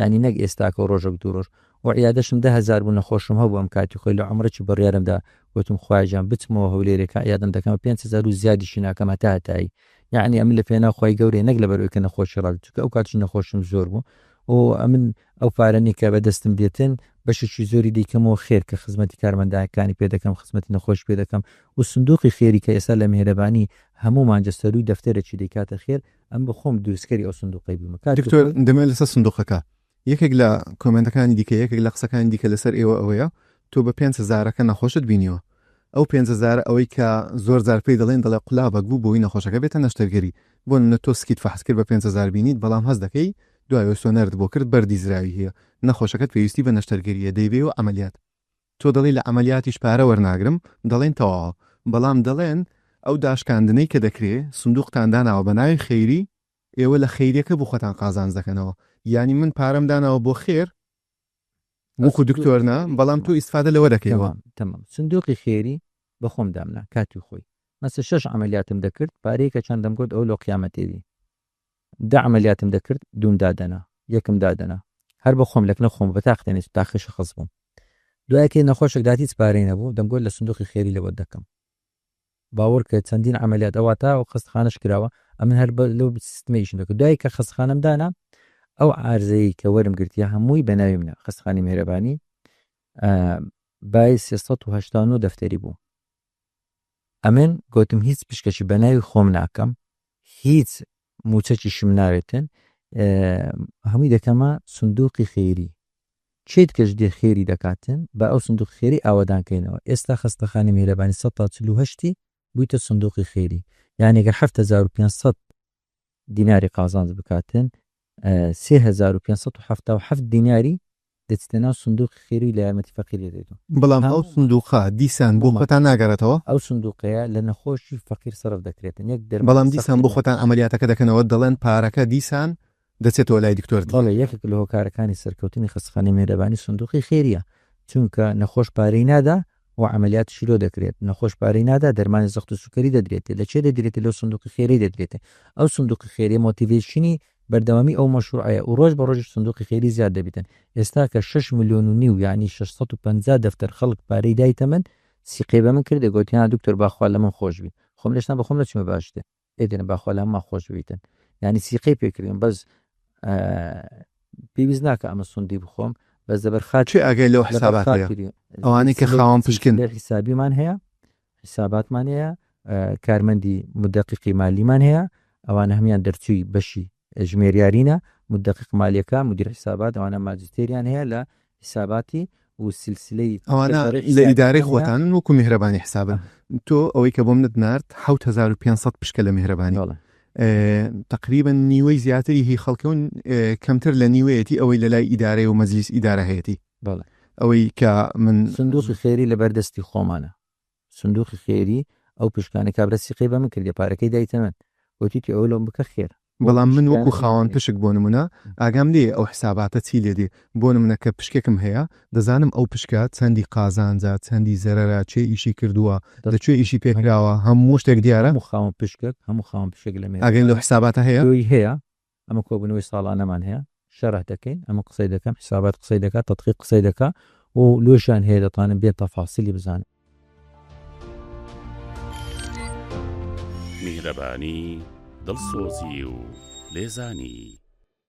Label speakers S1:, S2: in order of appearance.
S1: يعني نەک ئێستاکە و ڕۆژێک دوو ڕۆژ و عیادەشم 10,000 بوو نەخۆشم هەبوو ئەم کاتی خۆی لە عمرێکی بڕیارمدا وتم خوایجان بچمەوە هەولێرێکە عیادەم دەکەم 5,000 و زیادیشی ناکەم هەتا هەتایی یعنی ئەمن لە پێنا خۆی گەورەی نەک لە بەرەوەی کە نەخۆشی ڕات چونکە ئەو کاتیش نەخۆشم زۆر بوو و ئەمن ئەو پارەنی کە بەدەستم دێتن بەشێکی زۆری دیکەمەوە خێر کە خزمەتی کارمەندایەکانی پێ دەکەم خزمەتی نەخۆش پێ دەکەم و سندوقی خێری کە ئێستا لە میهرەبانی هەموو مانجەسەروی دەفتەرێکی دەکاتە خێر ئەم بخۆم دروستکەری ئەو سندوقی بوومە
S2: دکتۆر دەمێت لەسەر سندوقەکە یەکێک لە کۆمنتەکانی دیکە یەکێک لە قسەکانی دیکە لەسەر ئێوە ئەوەیە تۆ بە 5,000ەکە نەخۆشت بینیوە ئەو 5,000 ئەوەی کە زۆر زار پێی دەڵێن دەڵێ قوڵابەک بوو بۆی نەخۆشەکە بێتە نەشتەرگەری بۆ منە تۆ سکیت فەحس کرد بە 5,000 بینیت بەڵام هەست دەکەی دوای سۆنەرت بۆ کرد بەردی زراوی هەیە نەخۆشەکەت پێویستی بە نەشتەرگەریە دەیبێ و ئەمەلیات تۆ دەڵی لە ئەمەلیاتیش پارە وەرناگرم دەڵێن تەواوە بەڵام دەڵێن ئەو داشکاندنەی کە دەکرێت سندوقتان داناوە بە ناوی خەیری ئێوە لە خەیریەکە بۆ خۆتان قازانج دەکەنەوە یعنی من پارەم داناوە بۆ خێر وەکو دکتۆرنا بەڵام تۆ ئیسفادە لەوە دەکەیەوە
S1: تەمام سندوقی خێری بەخۆم دامنا کاتی خۆی مەسە 6 عملیاتم دەکرد پارەیەکە چەندەم گوت ئەو لۆ قیامەتێوی 10 عملیاتم دەکرد دوم دادەنا یەکم دادەنا هەر بەخۆم لەکنە خۆم بە تاختێنێت تاخش خەز بووم دوایەکەی نەخۆشێک داتی پارەی نەبوو دەمگوت لە سندوقی خێری لەوە دەکەم باوەڕ کە چەندین عملیات ئەوە تا و خستخانەش کراوە ئەمن هەر لەو سیستمەیشن دەکرد دوای کە خستخانەم دانا ئەو عارزەی کە وەرم گرتیا هەمووی بەناوی منە خستخانی میهرەبانی بای 389 دەفتەری بوو ئەمن گوتم هیچ پشکەشی بەناوی خۆم ناکەم هیچ موچەکیشم ناوێتن هەمووی دەکەمە سندوقی خێری چیت کەش دێ خێری دەکاتن بە ئەو سندوق خێری ئاوادانکەینەوە ئێستا خستەخانی میهرەبانی 148 بوویتە سندوقی خێری یعنی گە 7,500 دیناری قازانج بکاتن 3,577 دیناری دەچێتە ناو سندوقی خێری لە یارمەتی فەقیری دێتەوە
S2: بەڵام ئەو سندوقە دیسان بۆ خۆتان ناگەڕێتەوە
S1: ئەو سندوقەیە لە نەخۆشی فەقیر سەرف دەکرێتن یەک
S2: بەڵام دیسان بۆ خۆتان ئەمەلیاتەکە دەکەنەوە دەڵێن پارەکە دیسان دەچێتەوە لای دکتۆر
S1: دڵێ یەکێک لە هۆکارەکانی سەرکەوتنی خستخانی میهرەبانی سندوقی خێریە چونکە نەخۆش پارەی نادا و عملیات شیرۆ دەکرێت نەخۆش پارەی نادا دەرمانی زەخت و سوکەری دەدرێت لە چێ دەدرێت لەو سندوقی خێری دەدرێت ئەو سندوقی خێری مۆتیڤێشنی بەردەوامی ئەو مەشروعەیە و ڕۆژ بە ڕۆژ سندوقی خێری زیاد دەبێتن ئێستا کە 6 ملیۆن و نیو یعنی 650 دەفتەر خەڵک پارەی دایتە من سیقێ بە من کردێ گوتیان دکتۆر باخوا لە من خۆش بی خۆم لەشتان بە خۆم لە چمە باشتێ ئێدێنە باخوا لە ما خۆش بیتن یعنی سیقەی پێکردن بەس پێویست ناکە ئەمە سوندی بخۆم بەس دەبەرخات
S2: چی ئەگەی لەو حسابات ئەوانەی کە خاوەن پشکن
S1: حسابیمان هەیە حساباتمان هەیە کارمەندی مدەقیقی مالیمان هەیە ئەوانە هەمیان دەرچووی بەشی ژمێریارینە مدەقیق مالیەکە مدیر حسابات ئەوانە ماجستێریان هەیە لە حساباتی و سلسلەی
S2: ئەوانە لە ئیدارەی خۆتان وەکو میهرەبانی حسابن تۆ ئەوەی کە بۆ منت نارد 7,500 پشکە لە میهرەبانی تقریبا نیوەی زیاتری هی خەڵکەون کەمتر لە نیوەیەتی ئەوەی لە لای ئیدارەی و مەجلیس ئیدارە هەیەی ئەوەی کە من
S1: سندوقی خێری لە بەردەستی خۆمانە سندوقی خێری ئەو پشکانی کابرا سیقەی بە من کردی پارەکەی دایتە من وتیتی ئەو لەم بکە خێر
S2: بەڵام من وەکو خاوەن پشک بۆ نمونە ئاگام لێ ئەو حساباتە چی لێدێ بۆ نمونە کە پشکێکم هەیە دەزانم ئەو پشکە چەندی قازانجا چەندی زەرەرە چێ ئیشی کردووە لەکوێ ئیشی پێکراوە هەموو شتێک دیارە
S1: خاوەن پشکێک هەموو خاوەن پشک لە
S2: ئاگەین لەو حساباتە
S1: هەیە ئەمە کۆبوونەوەی ساڵانەمان هەیە شەرح دەکەین ئەمە قسەی دەکەم حسابات قسەی دەکات تەدقیق قسەی دەکا و لۆشان هەیە دەتوانم بێت تەفاسیلی بزانم
S3: میهرەبانی دڵسۆزی و لێزانی